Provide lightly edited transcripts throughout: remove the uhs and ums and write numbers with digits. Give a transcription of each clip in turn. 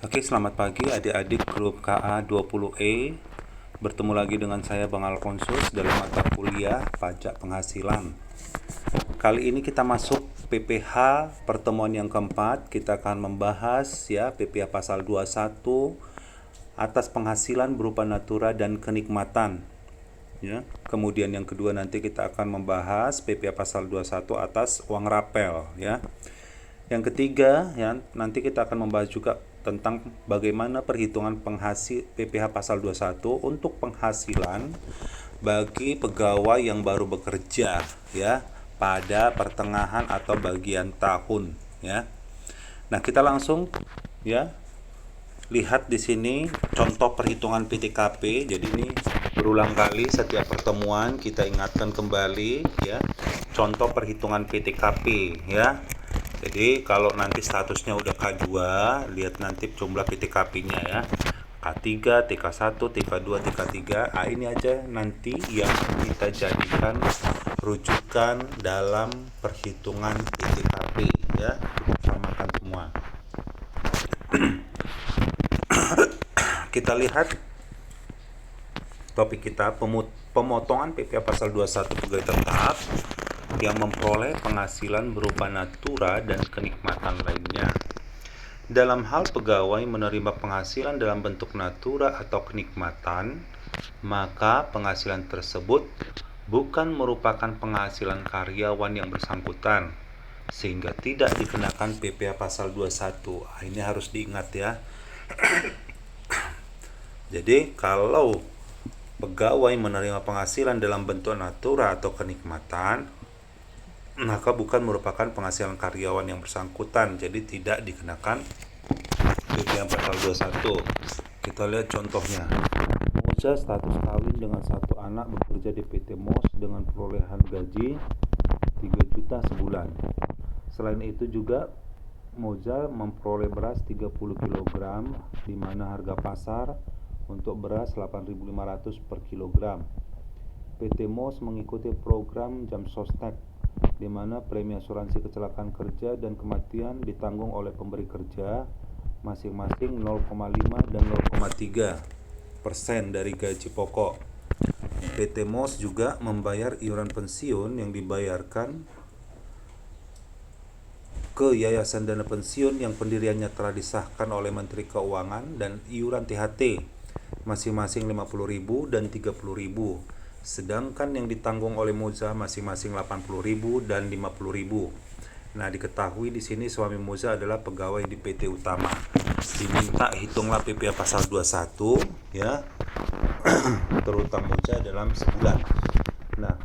Oke, selamat pagi adik-adik grup KA20E. Bertemu lagi dengan saya Bang Alfonsus dalam mata kuliah Pajak Penghasilan. Kali ini kita masuk PPH pertemuan yang keempat. Kita akan membahas ya PPH pasal 21 atas penghasilan berupa natura dan kenikmatan. Ya. Kemudian yang kedua nanti kita akan membahas PPH pasal 21 atas uang rapel ya. Yang ketiga, ya, nanti kita akan membahas juga tentang bagaimana perhitungan PPH pasal 21 untuk penghasilan bagi pegawai yang baru bekerja ya pada pertengahan atau bagian tahun ya. Nah, kita langsung ya lihat di sini contoh perhitungan PTKP. Jadi ini berulang kali setiap pertemuan kita ingatkan kembali ya contoh perhitungan PTKP ya. Jadi kalau nanti statusnya udah K2, lihat nanti jumlah PTKP-nya ya. K3, TK1, TK2, TK3. Ah, ini aja nanti yang kita jadikan rujukan dalam perhitungan PTKP ya. Kita samakan semua. Kita lihat topik kita pemotongan PPh pasal 21 pegawai tetap yang memperoleh penghasilan berupa natura dan kenikmatan lainnya. Dalam hal pegawai menerima penghasilan dalam bentuk natura atau kenikmatan, maka penghasilan tersebut bukan merupakan penghasilan karyawan yang bersangkutan, sehingga tidak dikenakan PPh pasal 21. Ini harus diingat ya. Jadi kalau pegawai menerima penghasilan dalam bentuk natura atau kenikmatan, maka bukan merupakan penghasilan karyawan yang bersangkutan, jadi tidak dikenakan PPh pasal 21. Kita lihat contohnya. Moza status kawin dengan satu anak bekerja di PT MOS dengan perolehan gaji 3 juta sebulan. Selain itu juga Moza memperoleh beras 30 kg di mana harga pasar untuk beras 8.500 per kilogram. PT MOS mengikuti program Jam Sostek di mana premi asuransi kecelakaan kerja dan kematian ditanggung oleh pemberi kerja masing-masing 0,5 dan 0,3% dari gaji pokok. PT MOS juga membayar iuran pensiun yang dibayarkan ke Yayasan Dana Pensiun yang pendiriannya telah disahkan oleh Menteri Keuangan dan iuran THT masing-masing 50.000 dan 30.000. Sedangkan yang ditanggung oleh Moza masing-masing 80.000 dan 50.000. Nah, diketahui di sini suami Moza adalah pegawai di PT Utama. Diminta hitunglah PPh pasal 21 ya. Terutang Moza dalam sebulan. Nah,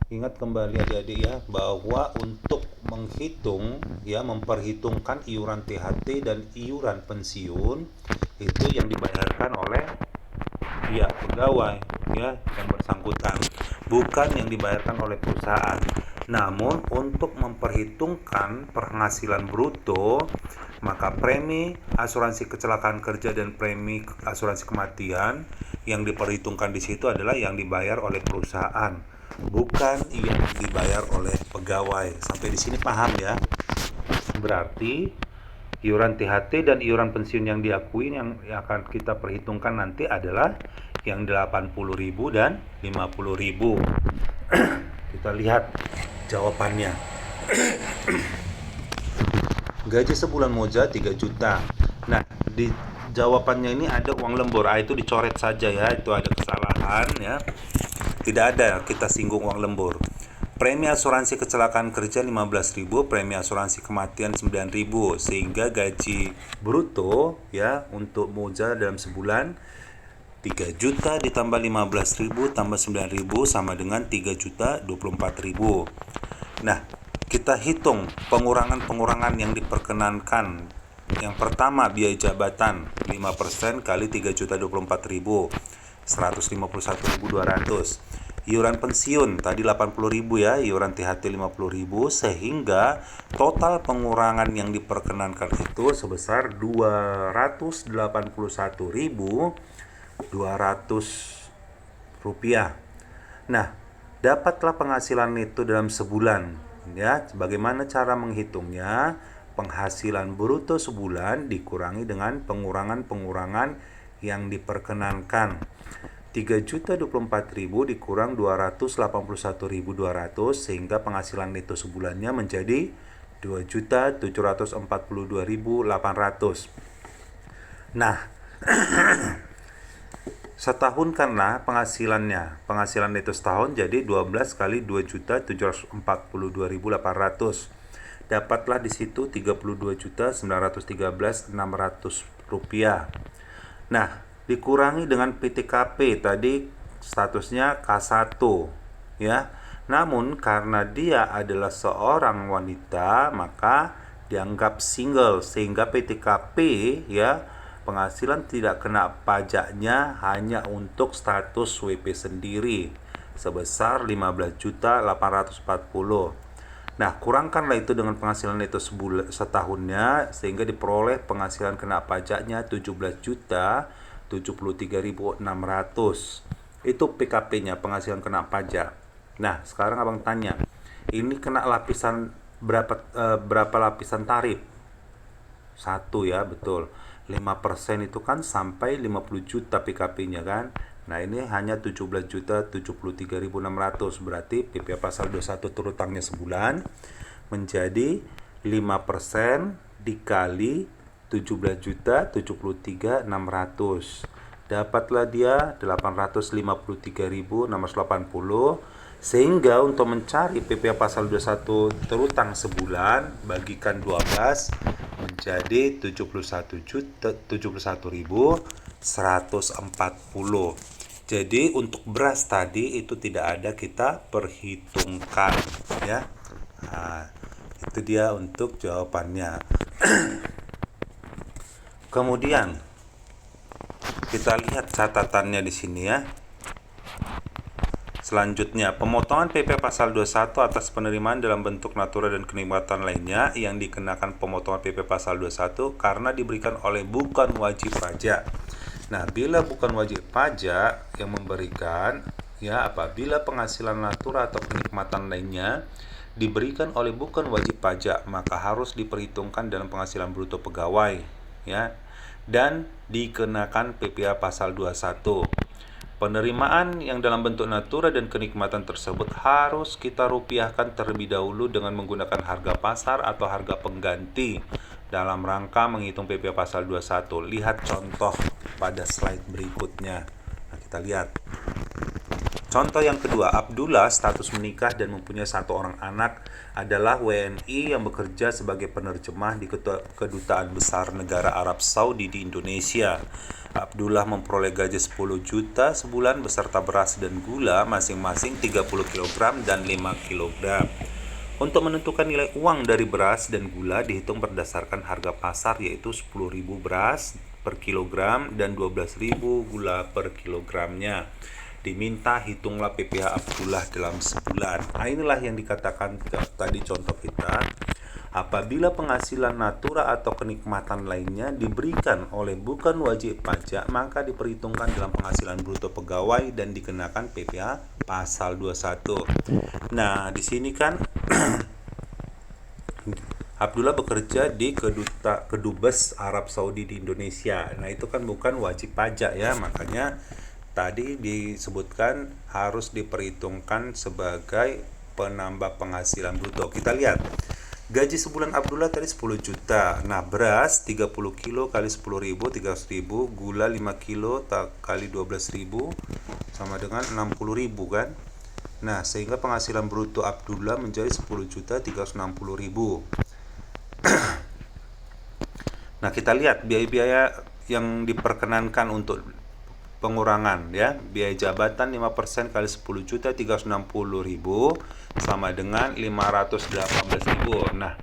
ingat kembali adik-adik ya bahwa untuk menghitung ya memperhitungkan iuran THT dan iuran pensiun itu yang dibayarkan oleh ya pegawai ya yang bersangkutan, bukan yang dibayarkan oleh perusahaan. Namun untuk memperhitungkan penghasilan bruto, maka premi asuransi kecelakaan kerja dan premi asuransi kematian yang diperhitungkan di situ adalah yang dibayar oleh perusahaan, bukan yang dibayar oleh pegawai. Sampai di sini paham ya? Berarti iuran THT dan iuran pensiun yang diakui yang akan kita perhitungkan nanti adalah yang 80.000 dan 50.000. Kita lihat jawabannya. Gaji sebulan Moza 3 juta. Nah, di jawabannya ini ada uang lembur. Itu dicoret saja ya, itu ada kesalahan ya. Tidak ada kita singgung uang lembur. Premi asuransi kecelakaan kerja 15.000, premi asuransi kematian 9.000, sehingga gaji bruto ya untuk Moza dalam sebulan 3 juta ditambah 15.000 tambah 9.000 sama dengan 3 juta 24.000. Nah, kita hitung pengurangan-pengurangan yang diperkenankan. Yang pertama biaya jabatan 5% kali 3 juta 24.000, 151.200. Iuran pensiun tadi 80.000 ya, iuran THT 50.000, sehingga total pengurangan yang diperkenankan itu sebesar 281.200 rupiah. Nah, dapatlah penghasilan itu dalam sebulan ya. Bagaimana cara menghitungnya? penghasilan bruto sebulan dikurangi dengan pengurangan-pengurangan yang diperkenankan. 3.024.000 dikurang 281.200 sehingga penghasilan neto sebulannya menjadi 2.742.800. Nah, setahun karena penghasilan neto setahun jadi 12 kali 2.742.800. Dapatlah di situ 32.913.600 rupiah. Nah, dikurangi dengan PTKP tadi statusnya K1 ya. Namun karena dia adalah seorang wanita maka dianggap single sehingga PTKP ya penghasilan tidak kena pajaknya hanya untuk status WP sendiri sebesar 15.840. Nah, kurangkanlah itu dengan penghasilan neto setahunnya sehingga diperoleh penghasilan kena pajaknya 17.073.600. Itu PKP-nya, penghasilan kena pajak. Nah, sekarang Abang tanya, ini kena lapisan berapa lapisan tarif? 1 ya, betul. 5% itu kan sampai 50 juta PKP-nya kan. Nah, ini hanya 17.073.600. Berarti PPh pasal 21 turut hutangnya sebulan menjadi 5% dikali 17.073.600. Dapatlah dia 853.680. Sehingga untuk mencari PPh pasal 21 terutang sebulan bagikan 12 menjadi 71.140. Jadi untuk beras tadi itu tidak ada kita perhitungkan ya. Nah, itu dia untuk jawabannya. Kemudian kita lihat catatannya di sini ya. Selanjutnya, pemotongan PPh pasal 21 atas penerimaan dalam bentuk natura dan kenikmatan lainnya yang dikenakan pemotongan PPh pasal 21 karena diberikan oleh bukan wajib pajak. Nah, bila bukan wajib pajak yang memberikan, ya apabila penghasilan natura atau kenikmatan lainnya diberikan oleh bukan wajib pajak, maka harus diperhitungkan dalam penghasilan bruto pegawai, ya, dan dikenakan PPh pasal 21. Penerimaan yang dalam bentuk natura dan kenikmatan tersebut harus kita rupiahkan terlebih dahulu dengan menggunakan harga pasar atau harga pengganti dalam rangka menghitung PPh pasal 21. Lihat contoh pada slide berikutnya. Nah, kita lihat. Contoh yang kedua, Abdullah status menikah dan mempunyai 1 orang anak adalah WNI yang bekerja sebagai penerjemah di Kedutaan Besar Negara Arab Saudi di Indonesia. Abdullah memperoleh gaji 10 juta sebulan beserta beras dan gula masing-masing 30 kg dan 5 kg. Untuk menentukan nilai uang dari beras dan gula dihitung berdasarkan harga pasar yaitu 10.000 beras per kilogram dan 12.000 gula per kilogramnya. Diminta hitunglah PPh Abdullah dalam sebulan. Nah, inilah yang dikatakan tadi contoh kita. Apabila penghasilan natura atau kenikmatan lainnya diberikan oleh bukan wajib pajak, maka diperhitungkan dalam penghasilan bruto pegawai dan dikenakan PPh pasal 21. Nah, di sini kan Abdullah bekerja di Kedubes Arab Saudi di Indonesia. Nah, itu kan bukan wajib pajak ya, makanya tadi disebutkan harus diperhitungkan sebagai penambah penghasilan bruto. Kita lihat. Gaji sebulan Abdullah tadi 10 juta. Nah, beras 30 kilo kali 10.000 300.000, gula 5 kilo kali 12.000 sama dengan 60.000 kan. Nah, sehingga penghasilan bruto Abdullah menjadi 10.360.000. Nah, kita lihat biaya-biaya yang diperkenankan untuk pengurangan ya. Biaya jabatan 5% kali 10.360.000 sama dengan 518.000. Nah,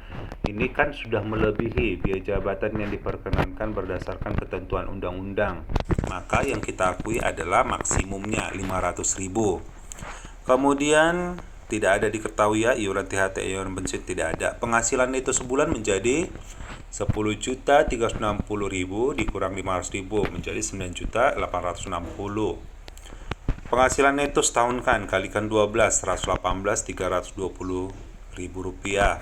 ini kan sudah melebihi biaya jabatan yang diperkenankan berdasarkan ketentuan undang-undang. Maka yang kita akui adalah maksimumnya 500.000. Kemudian tidak ada diketahui ya iuran THT, iuran bensin tidak ada. Penghasilan itu sebulan menjadi 10.360.000 dikurang 500.000 menjadi 9.860. Penghasilan neto setahun kan kalikan 12, 118, 320 Rp100.000.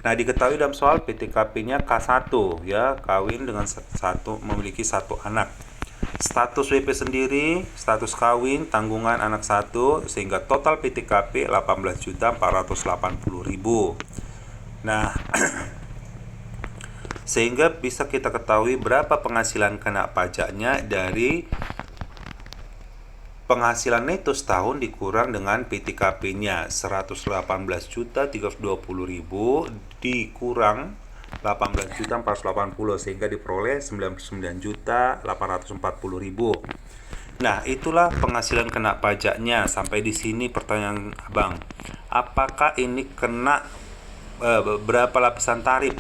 Nah, diketahui dalam soal PTKP-nya K1 ya, kawin dengan memiliki satu anak. Status WP sendiri, status kawin, tanggungan anak satu, sehingga total PTKP 18.480.000. Nah, sehingga bisa kita ketahui berapa penghasilan kena pajaknya dari penghasilan neto setahun dikurang dengan PTKP-nya 118.320.000 dikurang 18.480 sehingga diperoleh 99.840.000. Nah, itulah penghasilan kena pajaknya. Sampai di sini pertanyaan Abang, apakah ini kena berapa lapisan tarif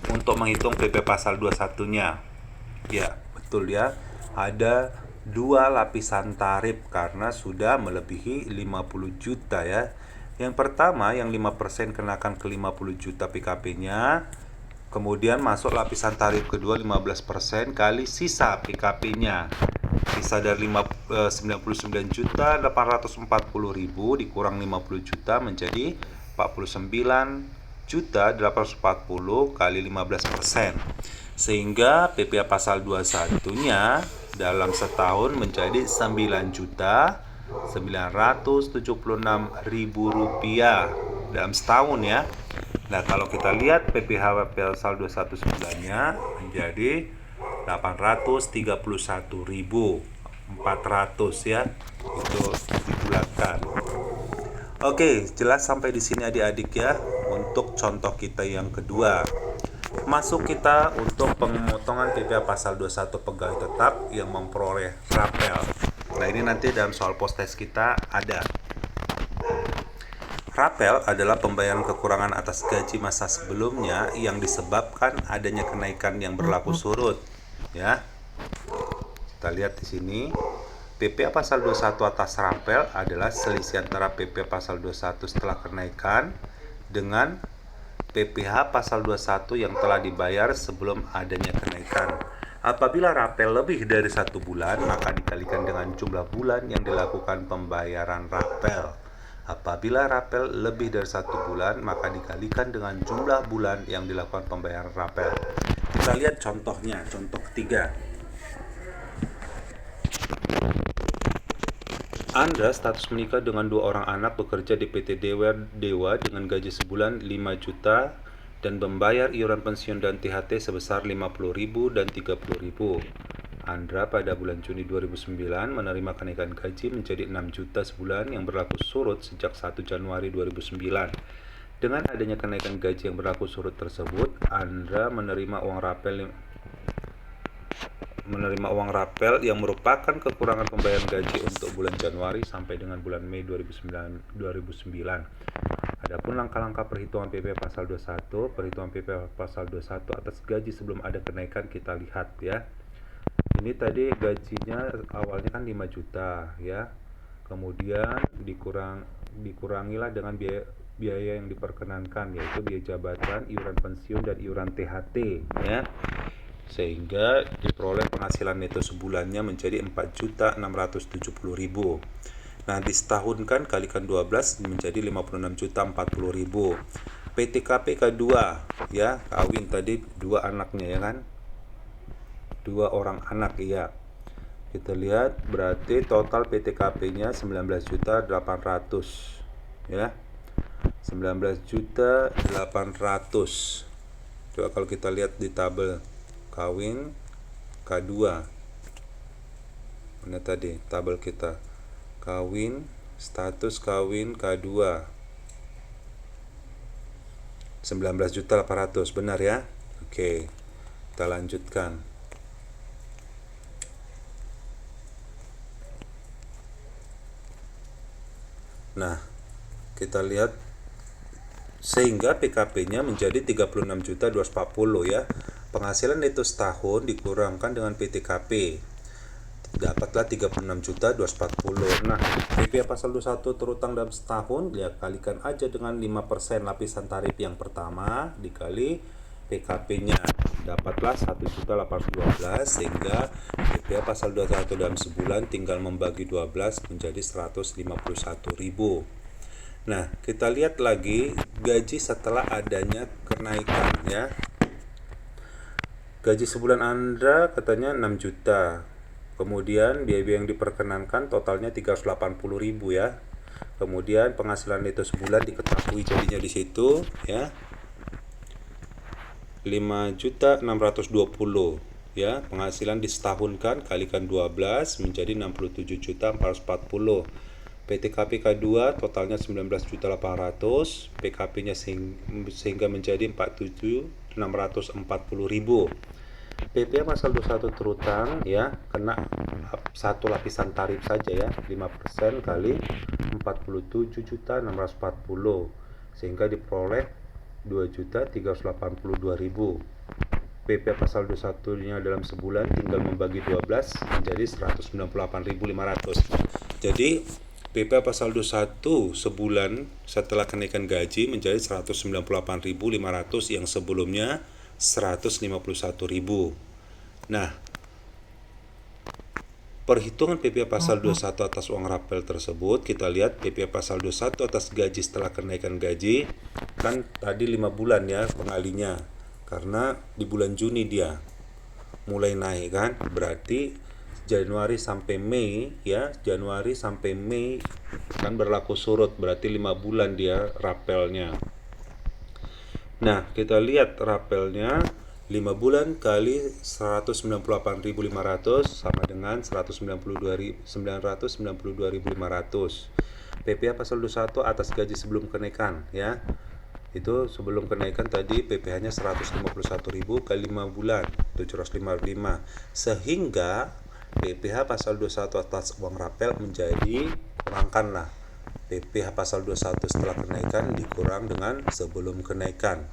untuk menghitung PP pasal 21-nya? Ya, betul ya. Ada 2 lapisan tarif karena sudah melebihi 50 juta ya. Yang pertama yang 5% kenakan ke 50 juta PKP-nya. Kemudian masuk lapisan tarif kedua 15% kali sisa PKP-nya. Sisa dari 99.840.000 dikurang 50 juta menjadi 49.840 kali 15%. Sehingga PPh pasal 21-nya dalam setahun menjadi Rp9.976.000 dalam setahun ya. Nah, kalau kita lihat PPh pasal 21 sebulannya menjadi 831.400 ya. Itu dibulatkan. Oke, jelas sampai di sini adik-adik ya. Untuk contoh kita yang kedua, masuk kita untuk pemotongan PPh pasal 21 pegawai tetap yang memperoleh rapel. Nah, ini nanti dalam soal post test kita ada. Rapel adalah pembayaran kekurangan atas gaji masa sebelumnya yang disebabkan adanya kenaikan yang berlaku surut, ya. Kita lihat di sini, PPh pasal 21 atas rapel adalah selisih antara PPh pasal 21 setelah kenaikan dengan PPh pasal 21 yang telah dibayar sebelum adanya kenaikan. Apabila rapel lebih dari 1 bulan, maka dikalikan dengan jumlah bulan yang dilakukan pembayaran rapel. Apabila rapel lebih dari 1 bulan, maka dikalikan dengan jumlah bulan yang dilakukan pembayaran rapel. Kita lihat contohnya, contoh ketiga. Anda status menikah dengan 2 orang anak, bekerja di PT Dewa dengan gaji sebulan 5 juta dan membayar iuran pensiun dan THT sebesar 50.000 dan 30.000. Andra pada bulan Juni 2009 menerima kenaikan gaji menjadi 6 juta sebulan yang berlaku surut sejak 1 Januari 2009. Dengan adanya kenaikan gaji yang berlaku surut tersebut, Andra menerima uang rapel yang merupakan kekurangan pembayaran gaji untuk bulan Januari sampai dengan bulan Mei 2009. Adapun langkah-langkah perhitungan PPh pasal 21, perhitungan PPh pasal 21 atas gaji sebelum ada kenaikan kita lihat ya. Ini tadi gajinya awalnya kan 5 juta ya. Kemudian dikurangilah dengan biaya yang diperkenankan, yaitu biaya jabatan, iuran pensiun dan iuran THT ya. Sehingga diperoleh penghasilan neto sebulannya menjadi 4.670.000. Nah, disetahunkan kalikan 12 menjadi 56.040.000. PTKP K2 ya, kawin tadi 2 anaknya ya kan. 2 orang anak ya. Kita lihat berarti total PTKP-nya 19.800 ya. 19.800. Coba kalau kita lihat di tabel kawin K2. Mana tadi tabel kita? Kawin, status kawin K2. 19.800, benar ya? Oke. Kita lanjutkan. Nah, kita lihat sehingga PKP-nya menjadi 36.240 ya. Penghasilan neto setahun dikurangkan dengan PTKP. Dapatlah 36.240. Nah, PPh pasal 21 terutang dalam setahun, ya kalikan aja dengan 5% lapisan tarif yang pertama dikali PKP-nya. Dapatlah 1.812 sehingga PPh pasal 21 dalam sebulan tinggal membagi 12 menjadi 151.000. Nah, kita lihat lagi gaji setelah adanya kenaikan ya. Gaji sebulan Anda katanya 6 juta. Kemudian biaya yang diperkenankan totalnya 380.000 ya. Kemudian penghasilan neto sebulan diketahui jadinya di situ ya. 5.620 ya. Penghasilan disetahunkan kalikan 12 menjadi 67.440. PTKP K2 totalnya 19.800, PKP-nya sehingga menjadi 47.640.000. PPh pasal 21 terutang ya, kena satu lapisan tarif saja ya, 5% kali 47.640 sehingga diperoleh 2.382.000. PP pasal 21-nya dalam sebulan tinggal membagi 12 menjadi 198.500. Jadi PP pasal 21 sebulan setelah kenaikan gaji menjadi 198.500 yang sebelumnya 151.000. Nah, perhitungan PP pasal 21 atas uang rapel tersebut, kita lihat PP pasal 21 atas gaji setelah kenaikan gaji kan tadi 5 bulan ya pengalinya. Karena di bulan Juni dia mulai naik kan, berarti Januari sampai Mei ya, Januari sampai Mei kan berlaku surut, berarti 5 bulan dia rapelnya. Nah, kita lihat rapelnya 5 bulan kali 198.500 sama dengan 992.500. PPh pasal 21 atas gaji sebelum kenaikan ya. Itu sebelum kenaikan tadi PPh-nya 151.000 kali 5 bulan 755 sehingga PPh pasal 21 atas uang rapel menjadi kurangkanlah PPh pasal 21 setelah kenaikan dikurang dengan sebelum kenaikan,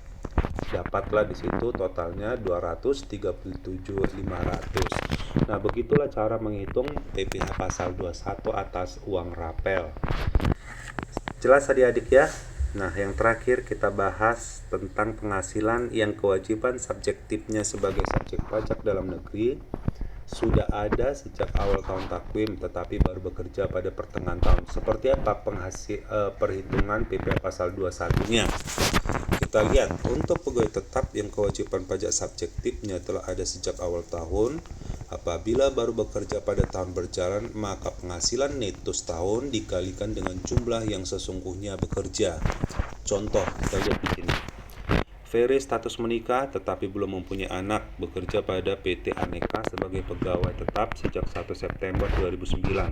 dapatlah di situ totalnya 237.500. Nah, begitulah cara menghitung PPh pasal 21 atas uang rapel. Jelas adik-adik ya? Nah, yang terakhir kita bahas tentang penghasilan yang kewajiban subjektifnya sebagai subjek pajak dalam negeri sudah ada sejak awal tahun takwim tetapi baru bekerja pada pertengahan tahun. Seperti apa perhitungan PPh pasal 21-nya? Kita lihat, untuk pegawai tetap yang kewajiban pajak subjektifnya telah ada sejak awal tahun, apabila baru bekerja pada tahun berjalan, maka penghasilan neto setahun dikalikan dengan jumlah yang sesungguhnya bekerja. Contoh, kita lihat di sini. Ferry status menikah tetapi belum mempunyai anak, bekerja pada PT Aneka sebagai pegawai tetap sejak 1 September 2009.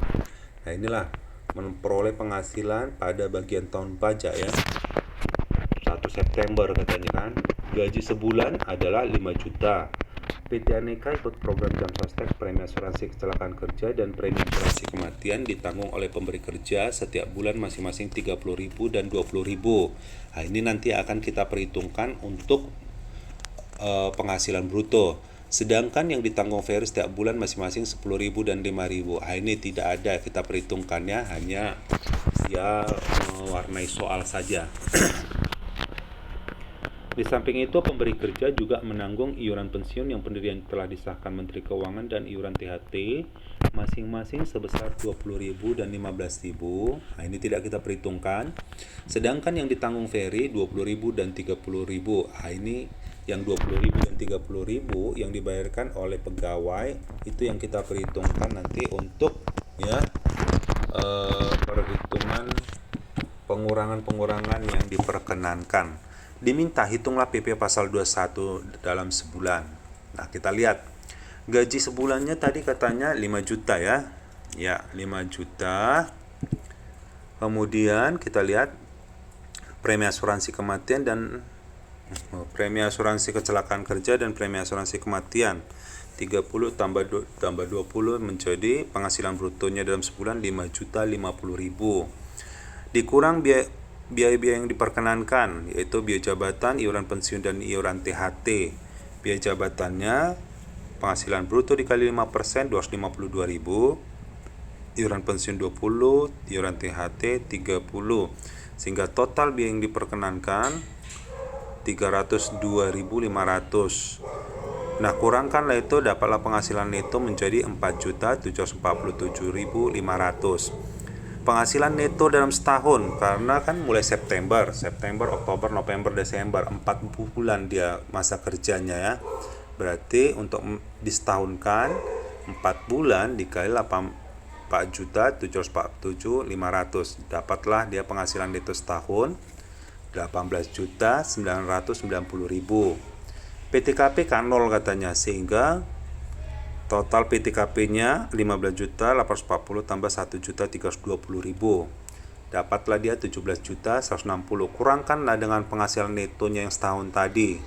Nah, inilah memperoleh penghasilan pada bagian tahun pajak ya. 1 September katanya kan. Gaji sebulan adalah 5 juta. PT Aneka ikut program jam sostek, premi asuransi kecelakaan kerja dan premi asuransi kematian ditanggung oleh pemberi kerja setiap bulan masing-masing 30.000 dan 20.000. Nah, ini nanti akan kita perhitungkan untuk penghasilan bruto. Sedangkan yang ditanggung Ferry setiap bulan masing-masing 10.000 dan 5.000. Nah, ini tidak ada kita perhitungkannya, hanya ya mewarnai soal saja. Di samping itu, pemberi kerja juga menanggung iuran pensiun yang pendirian telah disahkan Menteri Keuangan dan iuran THT masing-masing sebesar 20.000 dan 15.000. Nah, ini tidak kita perhitungkan. Sedangkan yang ditanggung Ferry 20.000 dan 30.000. Nah, ini yang 20.000 dan 30.000 yang dibayarkan oleh pegawai itu yang kita perhitungkan nanti untuk ya perhitungan pengurangan-pengurangan yang diperkenankan. Diminta hitunglah PP pasal 21 dalam sebulan. Nah, kita lihat. Gaji sebulannya tadi katanya 5 juta ya. Ya, 5 juta. Kemudian kita lihat premi asuransi kematian dan premi asuransi kecelakaan kerja dan premi asuransi kematian. 30 tambah 20 menjadi penghasilan brutonya dalam sebulan 5.050.000. Dikurang biaya-biaya yang diperkenankan, yaitu biaya jabatan, iuran pensiun, dan iuran THT. Biaya jabatannya, penghasilan bruto dikali 5%, 252.000. Iuran pensiun 20, iuran THT 30. Sehingga total biaya yang diperkenankan 302.500. Nah, kurangkanlah itu, dapatlah penghasilan neto menjadi 4.747.500. penghasilan neto dalam setahun, karena kan mulai September, Oktober, November, Desember, 4 bulan dia masa kerjanya ya. Berarti untuk disetahunkan 4 bulan dikali 4.747.500, dapatlah dia penghasilan neto setahun 18.990.000. PTKP kan 0 katanya, sehingga total PTKP-nya 15.840 tambah 1.320.000. Dapatlah dia 17.160. Kurangkanlah dengan penghasilan netonya yang setahun tadi.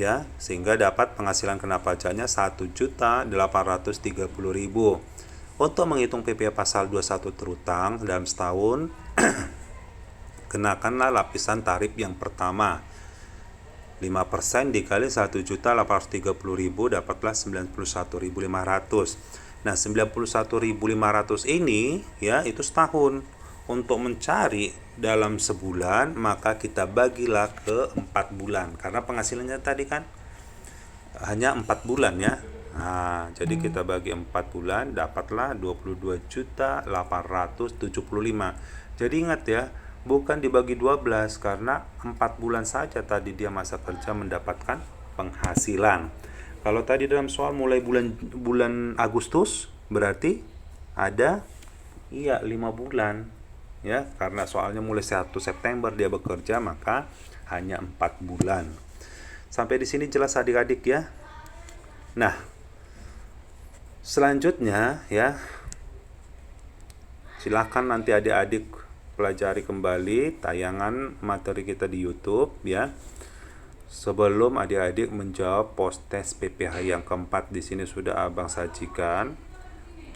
Ya, sehingga dapat penghasilan kena pajaknya 1.830.000. Untuk menghitung PPh pasal 21 terutang dalam setahun, kenakanlah lapisan tarif yang pertama. 5% dikali 1.830.000 dapatlah 91.500. Nah, 91.500 ini ya itu setahun. Untuk mencari dalam sebulan, maka kita bagilah ke 4 bulan. Karena penghasilannya tadi kan hanya 4 bulan ya. Nah, jadi kita bagi 4 bulan dapatlah 22.875. Jadi ingat ya, bukan dibagi 12, karena 4 bulan saja tadi dia masa kerja mendapatkan penghasilan. Kalau tadi dalam soal mulai bulan Agustus, berarti ada 5 bulan ya, karena soalnya mulai 1 September dia bekerja, maka hanya 4 bulan. Sampai di sini jelas adik-adik ya. Nah, selanjutnya ya, silahkan nanti adik-adik pelajari kembali tayangan materi kita di YouTube ya. Sebelum adik-adik menjawab post test PPh yang keempat, di sini sudah Abang sajikan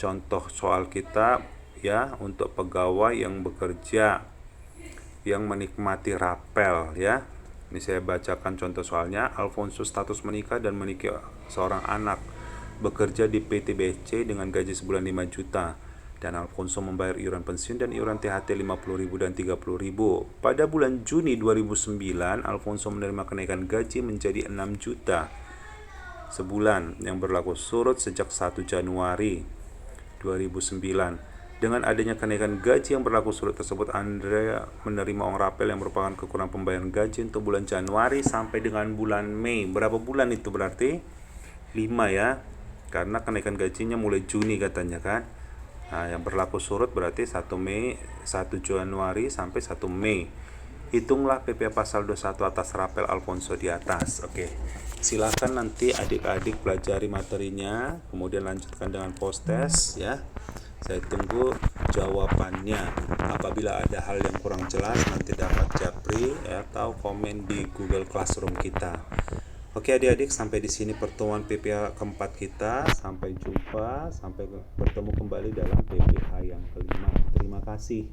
contoh soal kita ya untuk pegawai yang bekerja yang menikmati rapel ya. Ini saya bacakan contoh soalnya. Alfonso status menikah dan memiliki seorang anak, bekerja di PT BC dengan gaji sebulan 5 juta. Dan Alfonso membayar iuran pensiun dan iuran THT 50.000 dan 30.000. Pada bulan Juni 2009, Alfonso menerima kenaikan gaji menjadi 6 juta sebulan yang berlaku surut sejak 1 Januari 2009. Dengan adanya kenaikan gaji yang berlaku surut tersebut, Andrea menerima uang rapel yang merupakan kekurangan pembayaran gaji untuk bulan Januari sampai dengan bulan Mei. Berapa bulan itu berarti? 5 ya, karena kenaikan gajinya mulai Juni katanya kan. Nah, yang berlaku surut berarti 1 Januari sampai 1 Mei. Hitunglah PPh pasal 21 atas rapel Alfonso di atas. Oke. Silakan nanti adik-adik pelajari materinya, kemudian lanjutkan dengan post test ya. Saya tunggu jawabannya. Apabila ada hal yang kurang jelas, nanti dapat japri atau komen di Google Classroom kita. Oke adik-adik, sampai di sini pertemuan PPh keempat kita. Sampai jumpa, sampai bertemu kembali dalam PPh yang kelima. Terima kasih.